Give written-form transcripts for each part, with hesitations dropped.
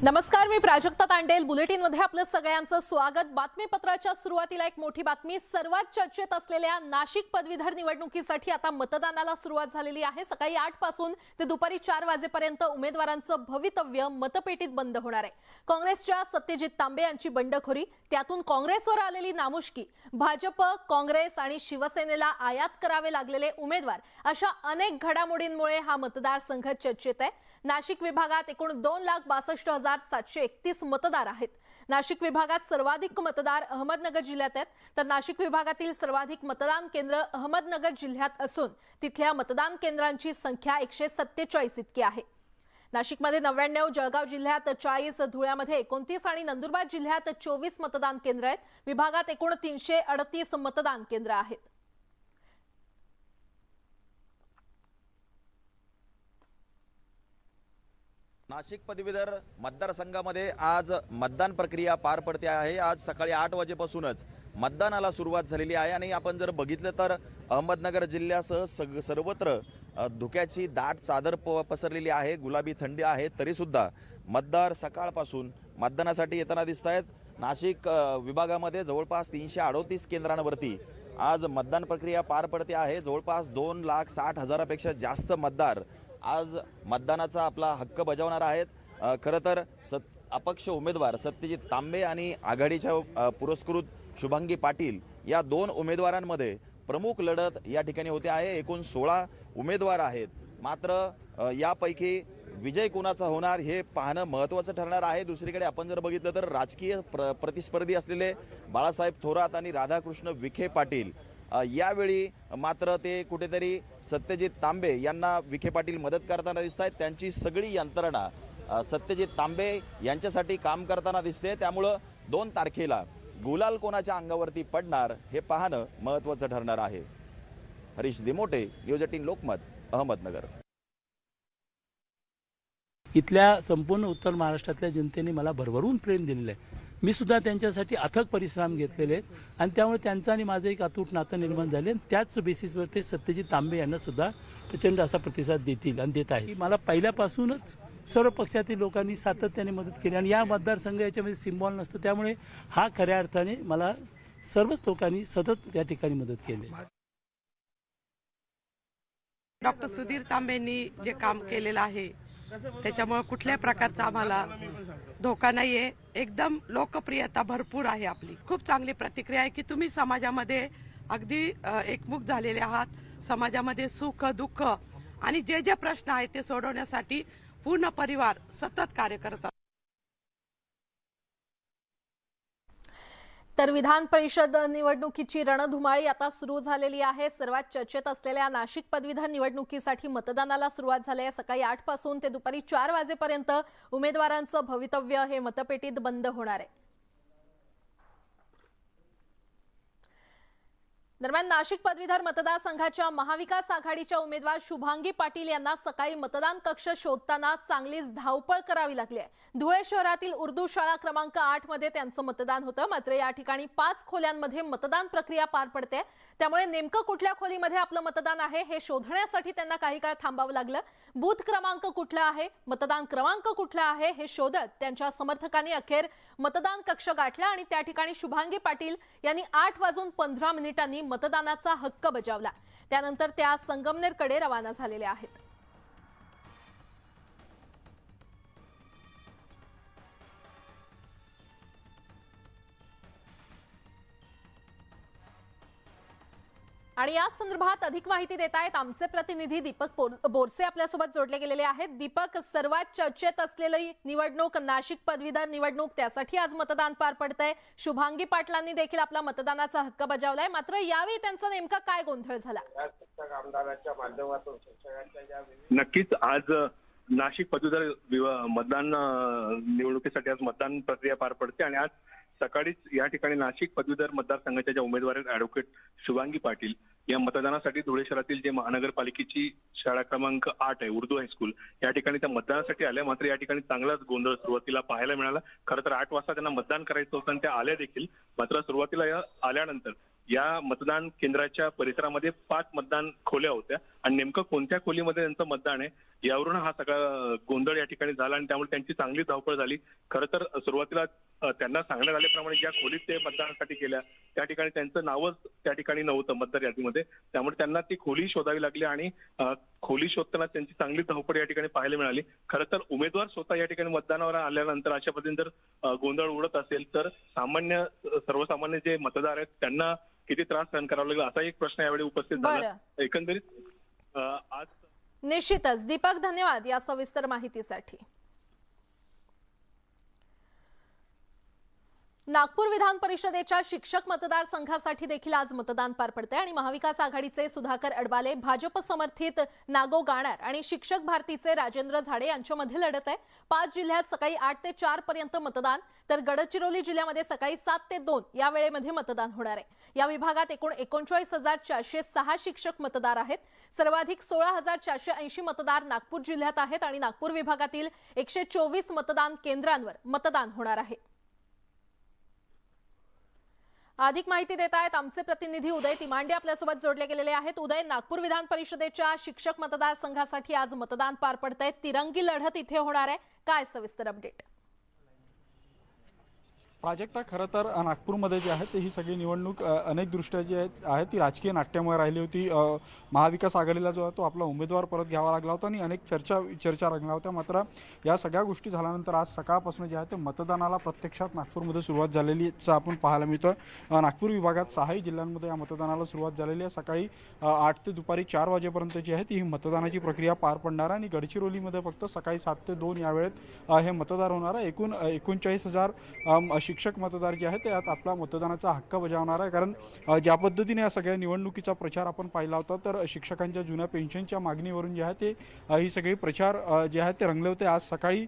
नमस्कार, मी प्राजक्ता तांडेल बुलेटिन मध्ये आपलं सगळ्यांचं स्वागत। बातमीपत्राच्या सुरुवातीला एक मोठी बातमी। सर्वात चर्चेत असलेल्या नाशिक पदवीधर निवडणुकीसाठी आता मतदानाला सुरुवात झालेली आहे। सकाळी 8 पासून ते दुपारी 4 वाजेपर्यंत उमेदवारांचं भवितव्य मतपेटीत बंद होणार आहे। काँग्रेसच्या सत्यजित तांबे यांची बंडखोरी, त्यातून काँग्रेसवर आलेली नामुष्की, भाजप, काँग्रेस आणि शिवसेनेला आयात करावे लागलेले उमेदवार, अशा अनेक घडामोडींमुळे हा मतदारसंघ चर्चेत आहे। नाशिक विभागात एकूण 2,62,731 मतदार आहेत। नाशिक विभागात सर्वाधिक मतदार अहमदनगर जिल्ह्यात आहेत, तर नाशिक विभागातील सर्वाधिक मतदान केंद्र अहमदनगर जिल्ह्यात असून तिथल्या मतदान केंद्रांची संख्या 147 इतकी आहे। नाशिकमध्ये 99, जळगाव जिल्ह्यात 40, धुळ्यामध्ये 29 आणि नंदुरबार जिल्ह्यात 24 मतदान केंद्र आहेत। विभागात एकूण 338 मतदान केंद्र आहेत। नाशिक पदवीधर मतदारसंघामध्ये आज मतदान प्रक्रिया पार पडते आहे। आज सकाळी 8 वाजेपासूनच मतदानाला सुरुवात झालेली आहे आणि आपण जर बघितलं तर अहमदनगर जिल्ह्यासह सर्वत्र धुक्याची दाट चादर पसरलेली आहे। गुलाबी थंडी आहे, तरी सुद्धा मतदार सकाळपासून मतदानासाठी येताना दिसत आहेत। नाशिक विभागामध्ये जवळपास 338 केंद्रांवरती आज मतदान प्रक्रिया पार पडते आहे। जवळपास 2,60,000पेक्षा जास्त मतदार आज मतदानाचा आपला हक्क बजावणार आहेत। खरं तर अपक्ष उमेदवार सत्यजित तांबे आणि आघाडीच्या पुरस्कृत शुभांगी पाटील या दोन उमेदवारांमध्ये प्रमुख लढत या ठिकाणी होते आहे। एकूण 16 उमेदवार आहेत, मात्र यापैकी विजय कोणाचा होणार हे पाहणं महत्त्वाचं ठरणार आहे। दुसरीकडे आपण जर बघितलं तर राजकीय प्रतिस्पर्धी असलेले बाळासाहेब थोरात आणि राधाकृष्ण विखे पाटील यावेळी मात्र ते कुठेतरी सत्यजित तांबे यांना विखे पाटील मदत करताना दिसत आहेत। त्यांची सगळी यंत्रणा सत्यजित तांबे यांच्यासाठी काम करताना दिसते। त्यामुळं 2 तारखेला गुलाल कोणाच्या अंगावरती पडणार हे पाहणं महत्त्वाचं ठरणार आहे। हरीश दिमोटे, न्यूज 18 लोकमत, अहमदनगर। इथल्या संपूर्ण उत्तर महाराष्ट्रातल्या जनतेने मला भरभरून प्रेम दिलेलं आहे। मी सुद्धा त्यांच्यासाठी अथक परिश्रम घेतलेले आहेत आणि त्यामुळे त्यांचं आणि माझं एक अतूट नातं निर्माण झाले। त्याच बेसिसवर ते सत्यजित तांबे यांना सुद्धा प्रचंड असा प्रतिसाद देतील आणि देत आहे। मला पहिल्यापासूनच सर्व पक्षातील लोकांनी सातत्याने मदत केली आणि या मतदारसंघ याच्यामध्ये सिम्बॉल नसतं, त्यामुळे हा खऱ्या अर्थाने मला सर्वच लोकांनी सतत या ठिकाणी मदत केली। डॉक्टर सुधीर तांबेंनी जे काम केलेलं आहे त्याच्यामुळे कुठल्याही प्रकारचा आम्हाला धोका नाहीये। एकदम लोकप्रियता भरपूर आहे आपली। खूप चांगली प्रतिक्रिया आहे की तुम्ही समाजामध्ये अगदी एकमुख झालेले आहात। समाजामध्ये सुख दुःख आणि जे जे प्रश्न आहेत ते सोडवण्यासाठी पूर्ण परिवार सतत कार्य करत आहे। तर विधान परिषद निवडणुकीची रणधुमाळी आता सुरू झालेली आहे। सर्वात चर्चेत असलेल्या नाशिक पदवीधर निवडणुकीसाठी मतदानाला सुरुवात झाली आहे। सकाळी 8 पासून ते दुपारी 4 वाजेपर्यंत उमेदवारांचं भवितव्य हे मतपेटीत बंद होणार आहे। दरम्यान नाशिक पदवीधर मतदारसंघाच्या महाविकास आघाडीच्या उमेदवार शुभांगी पाटील यांना सकाळी मतदान कक्ष शोधताना चांगलीच धावपळ करावी लागली आहे। धुळे शहरातील उर्दू शाळा क्रमांक 8 मध्ये त्यांचं मतदान होतं, मात्र या ठिकाणी 5 खोल्यांमध्ये मतदान प्रक्रिया पार पडते। त्यामुळे नेमकं कुठल्या खोलीमध्ये आपलं मतदान आहे हे शोधण्यासाठी त्यांना काही काळ थांबावं लागलं। बूथ क्रमांक कुठला आहे, मतदान क्रमांक कुठला आहे हे शोधत त्यांच्या समर्थकांनी अखेर मतदान कक्ष गाठला आणि त्या ठिकाणी शुभांगी पाटील यांनी 8:15 मतदानाचा हक्क बजावला। त्यानंतर त्या संगमनेरकडे रवाना झालेल्या आहेत। आणि या संदर्भात अधिक माहिती देत आहेत आमचे प्रतिनिधी दीपक बोरसे आपल्यासोबत जोडले गेलेले आहेत। दीपक, सर्वात चर्चेत असलेली निवडणूक नाशिक पदवीधर निवडणूक, त्यासाठी आज मतदान पार पडतंय। शुभांगी पाटलांनी देखील आपला मतदानाचा हक्क बजावलाय, मात्र यावेळी त्यांचा नेमका काय गोंधळ झाला? नक्कीच आज नाशिक पदवीधर मतदान निवडणुकीसाठी आज मतदान प्रक्रिया पार पडते आणि आज सकाळीच या ठिकाणी नाशिक पदवीधर मतदारसंघाच्या ज्या उमेदवार आहेत ॲडव्होकेट शुभांगी पाटील या मतदानासाठी धुळे शहरातील जे महानगरपालिकेची शाळा क्रमांक 8 आहे उर्दू हायस्कूल या ठिकाणी त्या मतदानासाठी आल्या। मात्र या ठिकाणी चांगलाच गोंधळ सुरुवातीला पाहायला मिळाला। खरं तर 8 वाजता त्यांना मतदान करायचं होतं आणि त्या आल्या देखील, मात्र सुरुवातीला आल्यानंतर या मतदान केंद्राच्या परिसरामध्ये 5 मतदान खोल्या होत्या आणि नेमकं कोणत्या खोलीमध्ये त्यांचं मतदान आहे यावरून हा सगळा गोंधळ या ठिकाणी झाला आणि त्यामुळे त्यांची चांगली धावपळ झाली. खरं तर सुरुवातीला त्यांना सांगण्यात आल्याप्रमाणे ज्या खोलीत ते मतदानासाठी गेल्या त्या ठिकाणी त्यांचं नावच त्या ठिकाणी नव्हतं मतदार यादीमध्ये, त्यामुळे त्यांना ती खोली शोधावी लागली आणि खोली शोधताना त्यांची चांगली धावपळ या ठिकाणी पाहायला मिळाली. खरं तर उमेदवार स्वतः या ठिकाणी मतदानावर आल्यानंतर अशा पद्धतीने जर गोंधळ उडत असेल तर सर्वसामान्य जे मतदार आहेत त्यांना किती त्रास सहन करावा लागेल असा एक प्रश्न यावेळी उपस्थित झाला. एकंदरीत आज निश्चितच दीपक, धन्यवाद या सविस्तर माहितीसाठी. नागपूर विधान परिषदेच्या शिक्षक मतदारसंघासाठी देखील आज मतदान पार पडते आणि महाविकास आघाडीचे सुधाकर अडबाले, भाजप समर्थित नागो गाणार आणि शिक्षक भारतीचे राजेंद्र झाडे यांच्यामध्ये लढत आहे. 5 जिल्ह्यात सकाळी 8 ते 4 पर्यंत मतदान, तर गडचिरोली जिल्ह्यामध्ये सकाळी 7 ते 2 या वेळेमध्ये मतदान होणार आहे. या विभागात एकूण 39,406 शिक्षक मतदार आहेत. सर्वाधिक 16,480 मतदार नागपूर जिल्ह्यात आहेत आणि नागपूर विभागातील 124 मतदान केंद्रांवर मतदान होणार आहे. अधिक माहिती देत आहेत आमचे प्रतिनिधी उदय तिमांडे आपल्यासोबत जोडले गेलेले आहेत. उदय, नागपूर विधान परिषदेच्या शिक्षक मतदारसंघासाठी आज मतदान पार पडतंय, तिरंगी लढत इथे होणार आहे, काय सविस्तर अपडेट? प्राजक्ता, खरं तर नागपूरमध्ये जे आहे ते ही सगळी निवडणूक अनेक दृष्ट्या जी आहे ती राजकीय नाट्यमय राहिली होती. महाविकास आघाडीला जो आहे तो आपला उमेदवार परत घ्यावा लागला होता आणि अनेक चर्चा रंगल्या होत्या. मात्र या सगळ्या गोष्टी झाल्यानंतर आज सकाळपासून जे आहे ते मतदानाला प्रत्यक्षात नागपूरमध्ये सुरुवात झालेलीचं आपण पाहायला मिळतं. नागपूर विभागात 6 जिल्ह्यांमध्ये या मतदानाला सुरुवात झालेली आहे. सकाळी 8 ते दुपारी 4 वाजेपर्यंत जी आहे ती ही मतदानाची प्रक्रिया पार पडणार आहे आणि गडचिरोलीमध्ये फक्त सकाळी 7 ते 2 या वेळेत हे मतदार होणार आहे. एकूण 39,000 शिक्षक मतदार जे आहेत ते यात आपला मतदानाचा हक्क बजावणार आहे. कारण ज्या पद्धतीने या सगळ्या निवडणुकीचा प्रचार आपण पाहिला होता तर शिक्षकांच्या जुन्या पेन्शनच्या मागणीवरून जे आहे ते ही सगळी प्रचार जे आहेत ते रंगले होते. आज सकाळी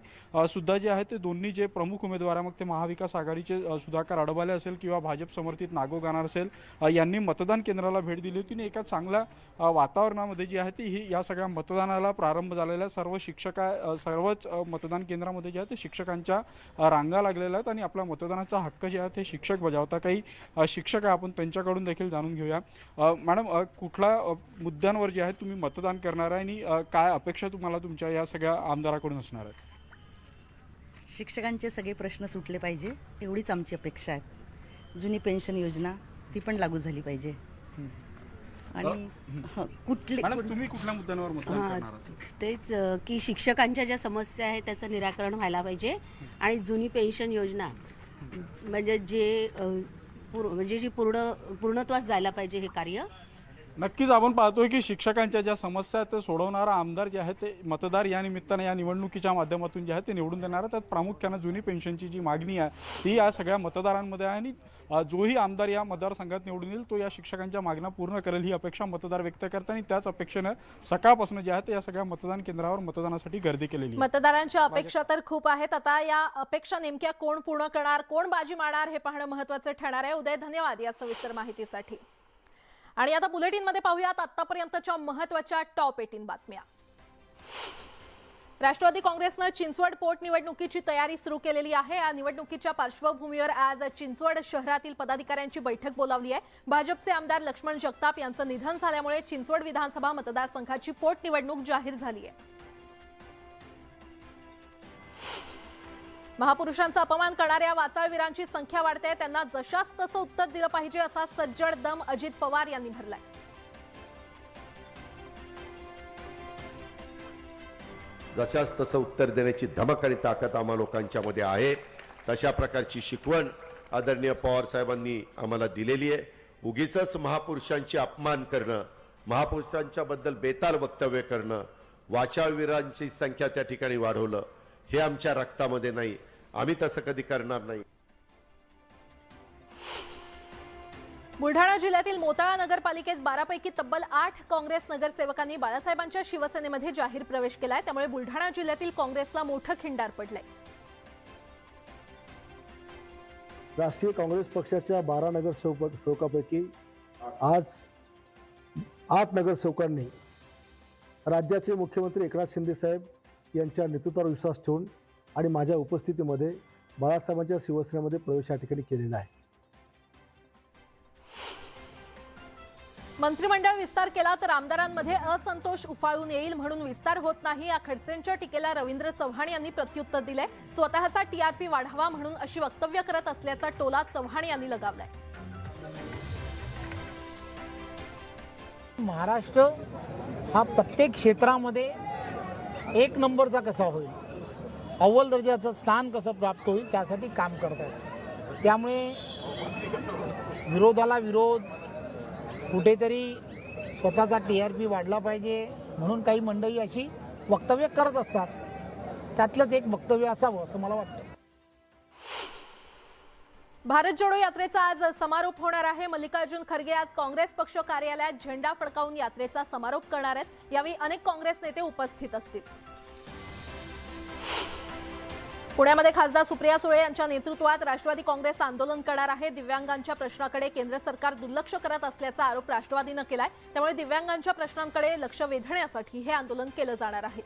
सुद्धा जे आहे ते दोन्ही जे प्रमुख उमेदवार मग ते महाविकास आघाडीचे सुधाकर अडबाले असेल किंवा भाजप समर्थित नागो गाणार असेल यांनी मतदान केंद्राला भेट दिली होती आणि एका चांगल्या वातावरणामध्ये जी आहे ती ही या सगळ्या मतदानाला प्रारंभ झालेला सर्व सर्वच मतदान केंद्रामध्ये जे आहे ते शिक्षकांच्या रांगा लागलेल्या आहेत आणि आपल्या मतदानाचा हक्क जे आहे ते शिक्षक बजावता. काही शिक्षक आपण त्यांच्याकडून देखील जाणून घेऊया. मॅडम, कुठल्या मुद्द्यांवर जे आहे तुम्ही मतदान करणार आहे आणि काय अपेक्षा तुम्हाला तुमच्या या सगळ्या आमदाराकडून असणार आहे? शिक्षकांचे सगळे प्रश्न सुटले पाहिजे एवढीच आमची अपेक्षा आहे. जुनी पेन्शन योजना ती पण लागू झाली पाहिजे आणि तुम्ही कुठल्या मुद्द्यांवर मतदान करणार आहात? तेच की शिक्षकांच्या ज्या समस्या आहेत त्याचं निराकरण व्हायला पाहिजे आणि जुनी पेन्शन योजना म्हणजे जी पूर्णत्वास जायला पाहिजे हे कार्य. नक्कीच आपण पाहतोय की शिक्षकांच्या ज्या समस्या आहेत ते सोडवणारा आमदार जे आहे ते मतदार या निमित्ताने या निवडणुकीच्या माध्यमातून जे आहे ते निवडून देणार. त्यात प्रामुख्याने जुनी पेन्शनची जी मागणी आहे ती या सगळ्या मतदारांमध्ये आहे आणि जोही आमदार या मतदारसंघात निवडून येईल तो या शिक्षकांच्या मागण्या पूर्ण करेल ही अपेक्षा मतदार व्यक्त करतात आणि त्याच अपेक्षेनं सकाळपासून जे आहे ते या सगळ्या मतदान केंद्रावर मतदानासाठी गर्दी केलेली. मतदारांच्या अपेक्षा तर खूप आहेत. आता या अपेक्षा नेमक्या कोण पूर्ण करणार, कोण बाजी मारणार हे पाहणं महत्त्वाचं ठरणार आहे. उदय, धन्यवाद या सविस्तर माहितीसाठी. आणि आता बुलेटिनमध्ये पाहूयात आतापर्यंतच्या महत्त्वाच्या टॉप 18 बातम्या. राष्ट्रवादी काँग्रेसनं चिंचवड पोटनिवडणुकीची तयारी सुरू केलेली आहे. या निवडणुकीच्या पार्श्वभूमीवर आज चिंचवड शहरातील पदाधिकाऱ्यांची बैठक बोलावली आहे. भाजपचे आमदार लक्ष्मण जगताप यांचं निधन झाल्यामुळे चिंचवड विधानसभा मतदारसंघाची पोटनिवडणूक जाहीर झाली आहे. महापुरुषांचा अपमान करणाऱ्या वाचाळवीरांची संख्या वाढते, त्यांना जशास तसं उत्तर दिलं पाहिजे असा सज्जड दम अजित पवार यांनी भरलाय. जशास तसं उत्तर देण्याची धमक आणि ताकद आम्हा लोकांच्या मध्ये आहे. तशा प्रकारची शिकवण आदरणीय पवार साहेबांनी आम्हाला दिलेली आहे. उगीचच महापुरुषांचे अपमान करणं, महापुरुषांच्या बद्दल बेताल वक्तव्य करणं, वाचाळवीरांची संख्या त्या ठिकाणी वाढवलं हे आमच्या रक्तामध्ये नाही. आम्ही तसं कधी करणार नाही. बुलढाणा जिल्ह्यातील मोताळा नगरपालिकेत 12 पैकी तब्बल 8 काँग्रेस नगरसेवकांनी बाळासाहेबांच्या शिवसेनेमध्ये जाहीर प्रवेश केलाय. त्यामुळे बुलढाणा जिल्ह्यातील काँग्रेसला मोठं खिंडार पडलंय. राष्ट्रीय काँग्रेस पक्षाच्या 12 नगरसेवकापैकी आज 8 नगरसेवकांनी राज्याचे मुख्यमंत्री एकनाथ शिंदे साहेब यांच्या नेतृत्वावर विश्वास ठेवून आणि माझ्या उपस्थितीमध्ये बाळासाहेबांच्या शिवसेनेमध्ये प्रवेश या ठिकाणी केलेला आहे. मंत्रिमंडळ विस्तार केला तर आमदारांमध्ये असंतोष उफाळून येईल म्हणून विस्तार होत नाही या खडसेंच्या टीकेला रवींद्र चव्हाण यांनी प्रत्युत्तर दिले. स्वतःचा टीआरपी वाढावा म्हणून अशी वक्तव्य करत असल्याचा टोला चव्हाण यांनी लगावलाय. महाराष्ट्र हा प्रत्येक क्षेत्रामध्ये एक नंबरचा कसा होईल, अव्वल दर्जाचं स्थान कसं प्राप्त होईल त्यासाठी काम करतात. त्यामुळे विरोधाला विरोध, कुठेतरी स्वतःचा TRP वाढला पाहिजे म्हणून काही मंडळी अशी वक्तव्य करत असतात. त्यातलंच एक वक्तव्य असावं असं मला वाटतं. भारत जोडो यात्रेचा आज समारोप होणार आहे. मल्लिकार्जुन खरगे आज काँग्रेस पक्ष कार्यालयात झेंडा फडकावून यात्रेचा समारोप करणार आहेत. यावेळी अनेक काँग्रेस नेते उपस्थित असतील. पुण्यामध्ये खासदार सुप्रिया सुळे यांच्या नेतृत्वात राष्ट्रवादी काँग्रेस आंदोलन करणार आहे. दिव्यांगांच्या प्रश्नाकडे केंद्र सरकार दुर्लक्ष करत असल्याचा आरोप राष्ट्रवादीनं केलाय. त्यामुळे दिव्यांगांच्या प्रश्नांकडे लक्ष वेधण्यासाठी हे आंदोलन केलं जाणार आहे.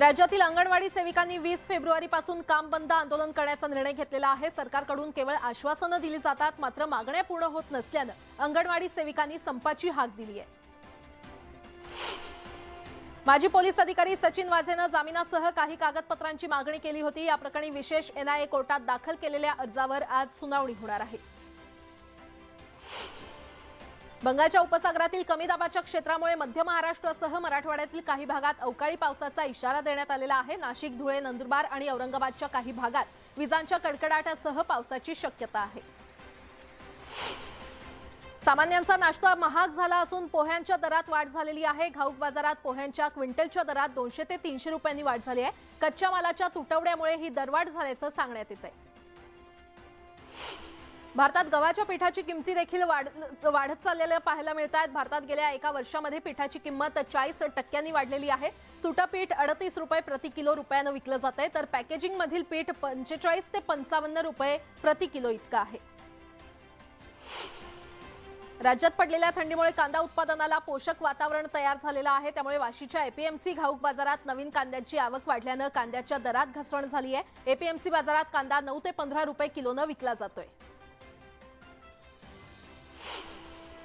राज्यातील अंगणवाडी सेविकांनी 20 फेब्रुवारीपासून काम बंद आंदोलन करण्याचा निर्णय घेतलेला आहे. सरकारकडून केवळ आश्वासनं दिली जातात, मात्र मागण्या पूर्ण होत नसल्यानं अंगणवाडी सेविकांनी संपाची हाक दिली आहे. माजी पोलीस अधिकारी सचिन वाझेनं जामिनासह काही कागदपत्रांची मागणी केली होती. या प्रकरणी विशेष NIA कोर्टात दाखल केलेल्या अर्जावर आज सुनावणी होणार आहे. बंगालच्या उपसागरातील कमी दाबाच्या क्षेत्रामुळे मध्य महाराष्ट्रासह मराठवाड्यातील काही भागात अवकाळी पावसाचा इशारा देण्यात आलेला आहे. नाशिक, धुळे, नंदुरबार आणि औरंगाबादच्या काही भागात विजांच्या कडकडाटासह पावसाची शक्यता आहे. सामान्यांचा नाश्ता महाग झाला असून पोह्यांच्या दरात वाढ झालेली आहे. घाऊक बाजारात पोह्यांच्या क्विंटलच्या दरात 200 ते 300 रुपयांनी वाढ झाली आहे. कच्च्या मालाच्या तुटवड्यामुळे ही दरवाढ झाल्याचं सांगण्यात येत आहे. भारतात गव्हाच्या पिठाची किमती देखील वाढत चाललेल्या पाहायला मिळत आहेत. भारतात गेल्या एका वर्षामध्ये पिठाची किंमत 40% वाढलेली आहे. सुटं पीठ 38 रुपये प्रति किलो रुपयानं विकलं जात आहे, तर पॅकेजिंग मधील पीठ 45 ते 55 रुपये प्रति किलो इतकं आहे. राज्यात पडलेल्या थंडीमुळे कांदा उत्पादनाला पोषक वातावरण तयार झालेलं आहे. त्यामुळे वाशीच्या APMC घाऊक बाजारात नवीन कांद्याची आवक वाढल्यानं कांद्याच्या दरात घसरण झाली आहे. APMC बाजारात कांदा 9 ते 15 रुपये किलोनं विकला जातोय.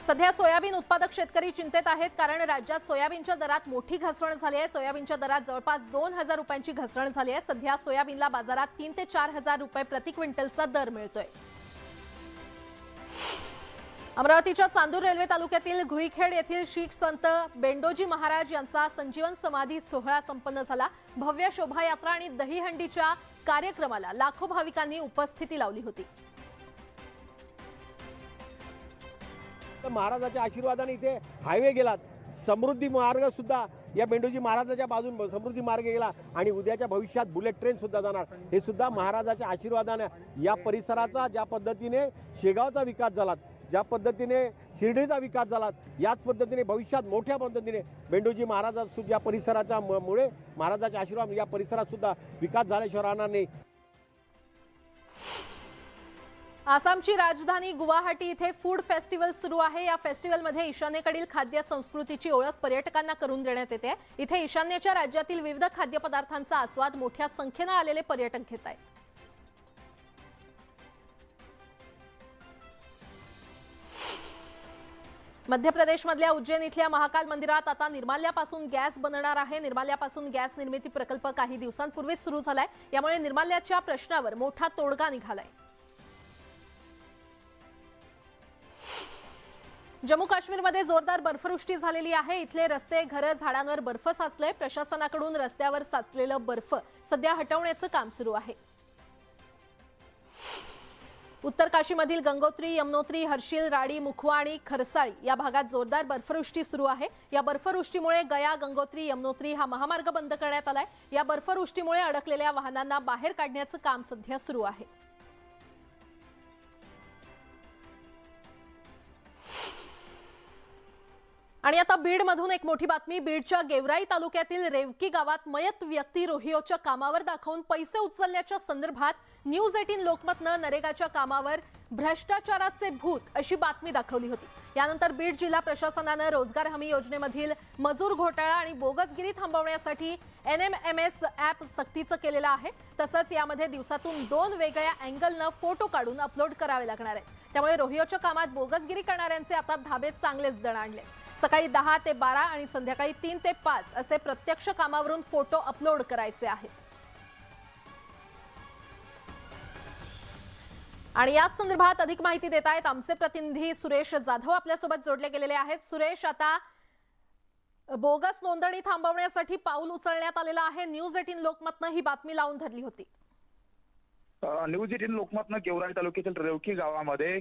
सध्या सोयाबीन उत्पादक शेतकरी चिंतेत आहेत, कारण राज्यात सोयाबीनच्या दरात मोठी घसरण झाली आहे. सोयाबीनच्या दरात जवळपास 2000 रुपयांची घसरण झाली आहे. सध्या सोयाबीनला बाजारात 3 ते 4000 रुपये प्रति क्विंटलचा दर मिळतोय. अमरावतीच्या चांदूर रेल्वे तालुक्यातील घुईखेड येथील शीख संत बेंडोजी महाराज यांचा संजीवन समाधी सोहळा संपन्न झाला. भव्य शोभायात्रा आणि दहीहंडीच्या कार्यक्रमाला लाखो भाविकांनी उपस्थिती लावली होती. महाराजाच्या आशीर्वादाने इथे हायवे गेला, समृद्धी मार्ग सुद्धा या बेंडोजी महाराजाच्या बाजून समृद्धी मार्ग गेला आणि उद्याच्या भविष्यात बुलेट ट्रेन सुद्धा जाणार. हे सुद्धा महाराजाच्या आशीर्वादाने या परिसराचा, ज्या पद्धतीने शेगावचा विकास झाला, ज्या पद्धतीने शिर्डीचा विकास झाला, याच पद्धतीने भविष्यात मोठ्या पद्धतीने बेंडोजी महाराजा या परिसराच्या मुळे महाराजाच्या आशीर्वाद या परिसरात सुद्धा विकास झाल्याशिवाय राहणार नाही. आसामची राजधानी गुवाहाटी इथे फूड फेस्टिवल सुरू आहे. या फेस्टिवलमध्ये ईशान्येकडील खाद्य संस्कृतीची ओळख पर्यटकांना करून देण्यात येते. इथे ईशान्येच्या राज्यातील विविध खाद्यपदार्थांचा आस्वाद मोठ्या संख्येने आलेले पर्यटक घेत आहेत. मध्य प्रदेशमधल्या उज्जैन इथल्या महाकाल मंदिरात आता निर्माल्यापासून गॅस बनणार आहे. निर्माल्यापासून गॅस निर्मिती प्रकल्प काही दिवसांपूर्वीच सुरू झालाय. यामुळे निर्माल्याच्या प्रश्नावर मोठा तोडगा निघालाय. जम्मू काश्मीरमध्ये जोरदार बर्फवृष्टी झालेली आहे. इथले रस्ते, घरं, झाडांवर बर्फ साचले. प्रशासनाकडून रस्त्यावर साचलेलं बर्फ सध्या हटवण्याचं काम सुरू आहे. उत्तर काशीमधील गंगोत्री, यमुनोत्री, हर्षिल, राडी, मुखवा आणि खरसाळी या भागात जोरदार बर्फवृष्टी सुरू आहे. या बर्फवृष्टीमुळे गया, गंगोत्री, यमुनोत्री हा महामार्ग बंद करण्यात आलाय. या बर्फवृष्टीमुळे अडकलेल्या वाहनांना बाहेर काढण्याचं काम सध्या सुरू आहे. आणि आता बीडमधून एक मोठी बातमी. बीडच्या गेवराई तालुक्यातील रेवकी गावात मयत व्यक्ती रोहिओच्या कामावर दाखवून पैसे उचलल्याच्या संदर्भात न्यूज 18 लोकमतनं नरेगाच्या कामावर भ्रष्टाचाराचे भूत अशी बातमी दाखवली होती। यानंतर बीड जिल्हा प्रशासनानं रोजगार हमी योजनेमधील मजूर घोटाळा आणि बोगसगिरी थांबवण्यासाठी NMMS ॲप सक्तीचं केलेलं आहे। तसंच यामध्ये दिवसातून 2 वेगळ्या अँगलनं फोटो काढून अपलोड करावे लागणार आहेत। त्यामुळे रोहियोच्या कामात बोगसगिरी करणाऱ्यांचे आता धाबे चांगलेच दणाणले। सकाळी 10 ते 12 आणि संध्याकाळी 3 ते 5 असे प्रत्यक्ष कामावरून फोटो अपलोड करायचे आहेत। आणि या संदर्भात अधिक माहिती देत आहेत आमचे प्रतिनिधी सुरेश जाधव आपल्यासोबत जोडले गेलेले आहेत। सुरेश, आता बोगस नोंदणी थांबवण्यासाठी पाऊल उचलण्यात आलेलं आहे। न्यूज 18 लोकमतनं ही बातमी लावून धरली होती। न्यूज 18 लोकमतनं गेवराई तालुक्यातील रेवकी गावामध्ये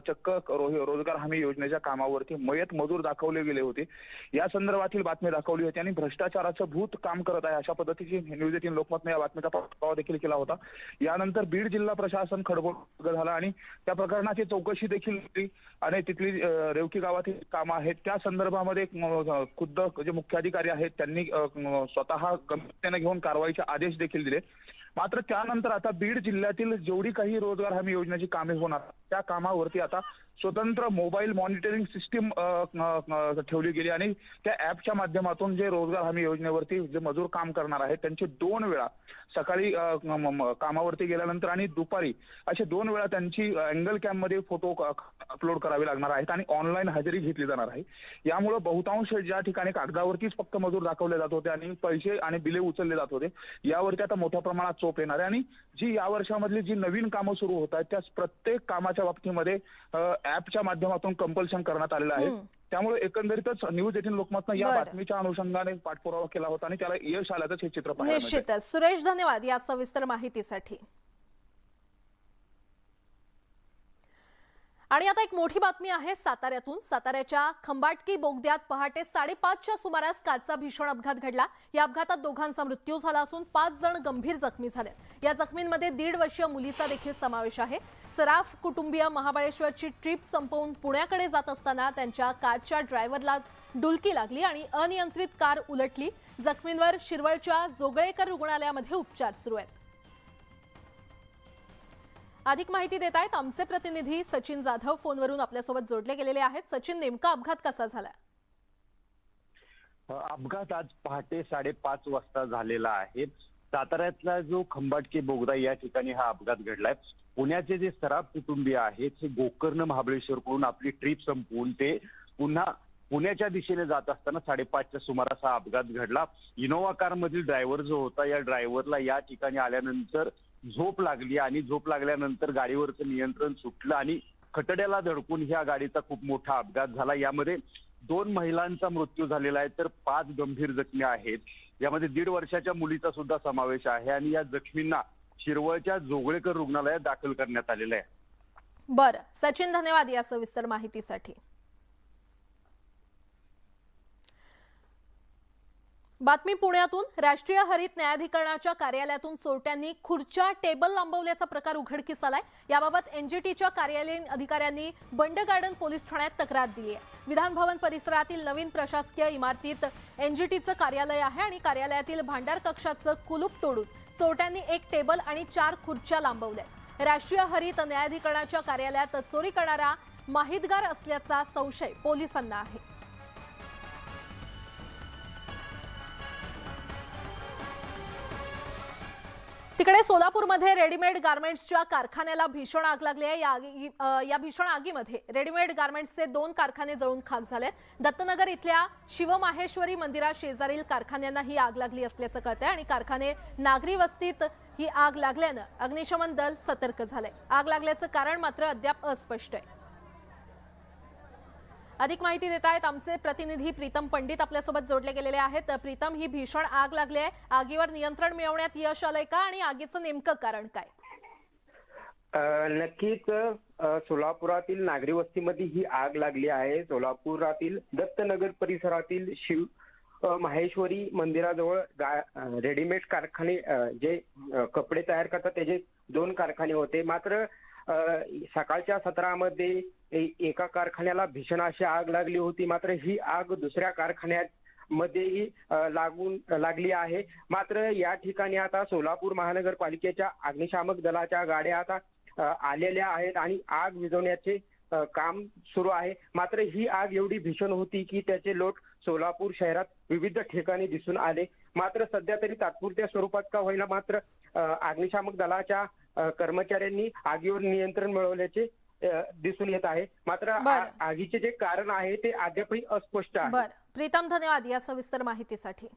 चक्क रोजगार हमी योजनेच्या कामावरती मयत मजूर दाखवले गेले होते। या संदर्भातील बातमी दाखवली होती आणि भ्रष्टाचाराचं भूत काम करत आहे अशा पद्धतीची न्यूज 18 लोकमतने या बातमीचा पाठपुरावा देखील केला होता। यानंतर बीड जिल्हा प्रशासन खडबड झाला आणि त्या प्रकरणाची चौकशी देखील केली आणि तिथली रेवकी गावातील कामं आहेत त्या संदर्भामध्ये खुद्द जे मुख्याधिकारी आहेत त्यांनी स्वतः गंभीरतेने घेऊन कारवाईचे आदेश देखील दिले। मात्र त्यानंतर आता बीड जिल्ह्यातील जेवढी काही रोजगार हमी योजनेची कामे होणार त्या कामावरती आता स्वतंत्र मोबाईल मॉनिटरिंग सिस्टीम ठेवली गेली आणि त्या ॲपच्या माध्यमातून जे रोजगार हमी योजनेवरती जे मजूर काम करणार आहेत त्यांचे 2 वेळा सकाळी कामावरती गेल्यानंतर आणि दुपारी असे 2 वेळा त्यांची अँगल कॅममध्ये फोटो अपलोड करावे लागणार आहेत आणि ऑनलाईन हजेरी घेतली जाणार आहे। यामुळे बहुतांश ज्या ठिकाणी कागदावरतीच फक्त मजूर दाखवले जात होते आणि पैसे आणि बिले उचलले जात होते यावरती आता मोठ्या प्रमाणात चोप येणार आहे आणि जी या वर्षामधली जी नवीन कामं सुरू होत आहेत त्या प्रत्येक कामाच्या बाबतीमध्ये ॲपच्या माध्यमातून कंपल्शन करण्यात आलेलं आहे। त्यामुळे एकंदरीतच न्यूज 18 लोकमतनं या बातमीच्या अनुषंगाने पाठपुरावा केला होता आणि त्याला यश आल्याचं हे चित्र पाहायला मिळतंय। निश्चितच सुरेश, धन्यवाद या सविस्तर माहितीसाठी। आणि आता एक मोठी बातमी आहे साताऱ्यातून। साताऱ्याच्या खंबाटकी बोगद्यात पहाटे 5:30च्या सुमारास कारचा भीषण अपघात घडला। या अपघातात दोघांचा मृत्यू झाला असून 5 जण गंभीर जखमी झाले। या जखमींमध्ये 1.5 वर्षीय मुलीचा देखील समावेश आहे। सराफ कुटुंबीय महाबळेश्वरची ट्रिप संपवून पुण्याकडे जात असताना त्यांच्या कारच्या ड्रायव्हरला डुलकी लागली आणि अनियंत्रित कार उलटली। जखमींवर शिरवळच्या जोगळेकर रुग्णालयामध्ये उपचार सुरू आहेत। अधिक माहिती देत आहेत आमचे प्रतिनिधी सचिन जाधव फोनवरून आपल्यासोबत जोडले गेलेले आहेत। सचिन, नेमका अपघात कसा झाला? अपघात आज पहाटे 5:30 वाजता झालेला आहे। साताऱ्यातला जो खंबाटकी बोगदा या ठिकाणी हा अपघात घडलाय। पुण्याचे जे सराफ कुटुंबीय आहेत हे गोकर्ण महाबळेश्वरकडून आपली ट्रिप संपवून ते पुन्हा पुण्याच्या दिशेने जात असताना 5:30च्या सुमारास हा अपघात घडला। इनोव्हा कार मधील ड्रायव्हर जो होता या ड्रायव्हरला या ठिकाणी आल्यानंतर झोप लागली आणि झोप लागल्यानंतर गाडीवरचं नियंत्रण सुटलं आणि खटड्याला धडकून ह्या गाडीचा खूप मोठा अपघात झाला। यामध्ये 2 महिलांचा मृत्यू झालेला आहे तर 5 गंभीर जखमी आहेत। यामध्ये 1.5 वर्षाच्या मुलीचा सुद्धा समावेश आहे आणि या जखमींना शिरवळच्या जोगळेकर रुग्णालयात दाखल करण्यात आलेलं आहे। बरं सचिन, धन्यवाद या सविस्तर माहितीसाठी। बातमी पुण्यातून। राष्ट्रीय हरित न्यायाधिकरणाच्या कार्यालयातून चोरट्यांनी खुर्च्या टेबल लांबवल्याचा प्रकार उघडकीस आलाय। याबाबत NGTच्या कार्यालयीन अधिकाऱ्यांनी बंड गार्डन पोलीस ठाण्यात तक्रार दिली आहे। विधान भवन परिसरातील नवीन प्रशासकीय इमारतीत NGTचं कार्यालय आहे आणि कार्यालयातील भांडार कक्षाचं कुलूप तोडून चोरट्यांनी 1 टेबल आणि 4 खुर्च्या लांबवल्या। राष्ट्रीय हरित न्यायाधिकरणाच्या कार्यालयात चोरी करणारा माहितगार असल्याचा संशय पोलिसांना आहे। तिकडे सोलापूरमध्ये रेडीमेड गार्मेंट्सच्या कारखान्याला भीषण आग लागली आहे। या भीषण आगीमध्ये रेडीमेड गार्मेंट्सचे 2 कारखाने जळून खाक झालेत। दत्तनगर इथल्या शिवमाहेश्वरी मंदिरा शेजारील कारखान्यांना ही आग लागली असल्याचं कळतंय आणि कारखाने नागरी वस्तीत ही आग लागल्यानं अग्निशमन दल सतर्क झालंय। आग लागल्याचं कारण मात्र अद्याप अस्पष्ट आहे। अधिक माहिती देत आहेत आमचे प्रतिनिधी प्रीतम पंडित आपल्यासोबत जोडले गेलेले आहेत। प्रीतम, ही भीषण आग लागली आहे, आगीवर नियंत्रण मिळवण्यात यश आलंय का आणि आगीचं नेमकं कारण काय? नक्कीच सोलापुरातील नागरी वस्तीमध्ये ही आग लागली आहे। सोलापुरातील दत्तनगर परिसरातील शिव माहेश्वरी मंदिराजवळ रेडीमेड कारखाने जे कपडे तयार करतात त्याचे 2 कारखाने होते। मात्र सकाळच्या सत्रामध्ये एका कारखान्याला भीषण अशी आग लागली होती। मात्र ही आग दुसऱ्या कारखान्यात मध्येही लागली आहे। मात्र या ठिकाणी आता सोलापूर महानगरपालिकेच्या अग्निशामक दलाच्या गाड्या आता आलेल्या आहेत आणि आग विझवण्याचे काम सुरू आहे. मात्र ही आग एवढी भीषण होती की त्याचे लोट सोलापूर शहरात विविध ठिकाणी दिसून आले. मात्र सध्या तरी तात्पुरत्या स्वरूपात का होईना मात्र अग्निशामक दलाच्या कर्मचाऱ्यांनी आगीवर नियंत्रण मिळवल्याचे दिसून येत आहे. मात्र आगीचे जे कारण आहे ते अद्यापही अस्पष्ट आहे. बरं, प्रीतम धन्यवाद या सविस्तर माहितीसाठी.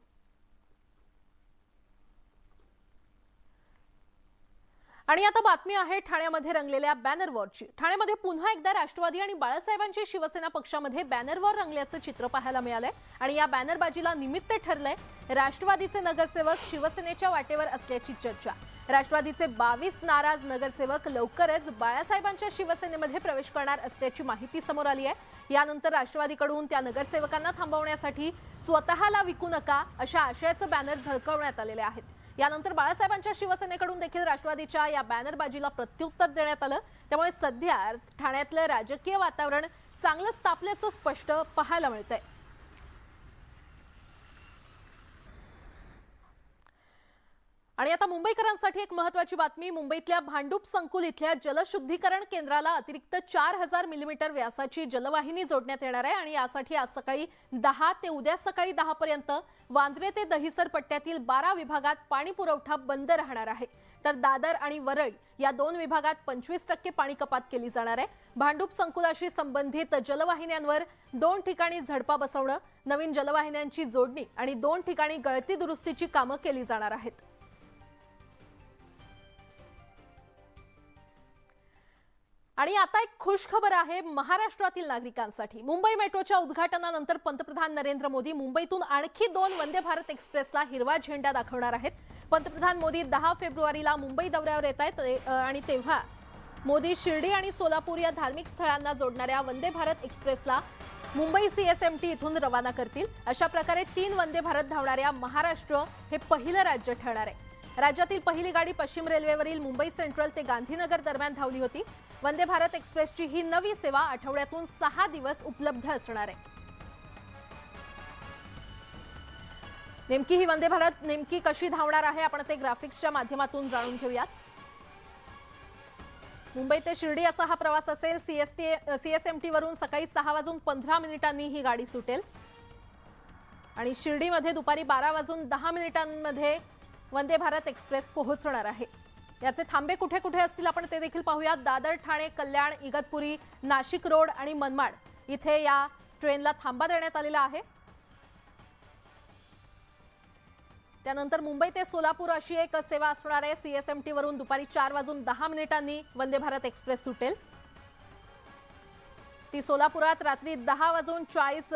आणि आता बातमी आहे ठाण्यामध्ये रंगलेल्या बॅनर वॉरची. ठाण्यामध्ये पुन्हा एकदा राष्ट्रवादी आणि बाळासाहेबांची शिवसेना पक्षामध्ये बॅनर वॉर रंगल्याचं चित्र पाहायला मिळालंय. आणि या बॅनरबाजीला निमित्त ठरलंय राष्ट्रवादीचे नगरसेवक शिवसेनेच्या वाटेवर असल्याची चर्चा. राष्ट्रवादीचे 22 नाराज नगरसेवक लवकरच बाळासाहेबांच्या शिवसेनेमध्ये प्रवेश करणार असल्याची माहिती समोर आली आहे. यानंतर राष्ट्रवादीकडून त्या नगरसेवकांना थांबवण्यासाठी स्वतःला विकू नका अशा आशयाचे बॅनर झळकवण्यात आलेले आहेत. यानंतर बाळासाहेबांच्या शिवसेनेकडून देखील राष्ट्रवादीच्या या बॅनरबाजीला प्रत्युत्तर देण्यात आलं. त्यामुळे सध्या ठाण्यातलं राजकीय वातावरण चांगलंच तापल्याचं स्पष्ट पाहायला मिळतंय. आणि आता मुंबईकरांसाठी एक महत्त्वाची बातमी. मुंबईतल्या भांडूप संकुल इथल्या जलशुद्धीकरण केंद्राला अतिरिक्त 4000 मिलीमीटर व्यासाची जलवाहिनी जोडण्यात येणार आहे. आणि यासाठी आज सकाळी 10 ते उद्या सकाळी 10 पर्यंत वांद्रे ते दहिसर पट्ट्यातील 12 विभागात पाणी पुरवठा बंद राहणार आहे. तर दादर आणि वरळी या 2 विभागात 25% पाणी कपात केली जाणार आहे. भांडूप संकुलाशी संबंधित जलवाहिन्यांवर 2 ठिकाणी झडपा बसवणं, नवीन जलवाहिन्यांची जोडणी आणि 2 ठिकाणी गळती दुरुस्तीची कामं केली जाणार आहेत. आणि आता एक खुश खबर आहे महाराष्ट्रातील नागरिकांसाठी. मुंबई मेट्रोच्या उद्घाटनानंतर पंतप्रधान नरेंद्र मोदी मुंबईतून आणखी 2 वंदे भारत एक्सप्रेसला हिरवा झेंडा दाखवणार आहेत. पंतप्रधान मोदी 10 फेब्रुवारीला मुंबई दौऱ्यावर येत आहेत आणि तेव्हा मोदी शिर्डी आणि सोलापूर या धार्मिक स्थळांना जोडणाऱ्या वंदे भारत एक्सप्रेसला मुंबई CSMT इथून रवाना करतील. अशा प्रकारे 3 वंदे भारत धावणाऱ्या महाराष्ट्र हे पहिलं राज्य ठरणार आहे. राज्यातील पहिली गाडी पश्चिम रेल्वेवरील मुंबई सेंट्रल ते गांधीनगर दरम्यान धावली होती. वंदे भारत एक्सप्रेसची ही नवी सेवा आठवड्यातून 6 दिवस उपलब्ध असणार आहे. नेमकी ही वंदे भारत नेमकी कशी धावणार आहे आपण ते ग्राफिक्सच्या माध्यमातून जाणून घेऊयात. मुंबई ते शिर्डी असा हा प्रवास असेल. CSMT वरून सकाळी 6:15 ही गाडी सुटेल आणि शिर्डीमध्ये दुपारी 12:10 वंदे भारत एक्सप्रेस पोहोचणार आहे. याचे थांबे कुठे कुठे असतील आपण ते देखील पाहूयात. दादर, ठाणे, कल्याण, इगतपुरी, नाशिक रोड आणि मनमाड इथे या ट्रेनला थांबा देण्यात आलेला आहे. त्यानंतर मुंबई ते सोलापूर अशी एक सेवा असणार आहे. CSMT वरून दुपारी 4:10 वंदे भारत एक्सप्रेस सुटेल. ती सोलापुरात रात्री 10:40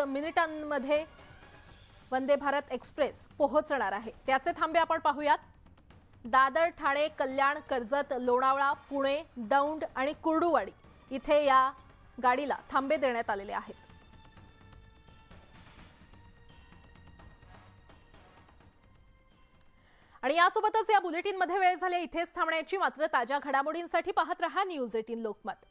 वंदे भारत एक्सप्रेस पोहोचणार आहे. त्याचे थांबे आपण पाहूयात. दादर, ठाणे, कल्याण, कर्जत, लोणावळा, पुणे, दौंड आणि कुर्डुवाडी इथे या गाडीला थांबे देण्यात आलेले आहेत. आणि यासोबतच या बुलेटिनमध्ये वेळ झाली इथेच थांबण्याची. मात्र ताज्या घडामोडींसाठी पाहत रहा न्यूज 18 लोकमत.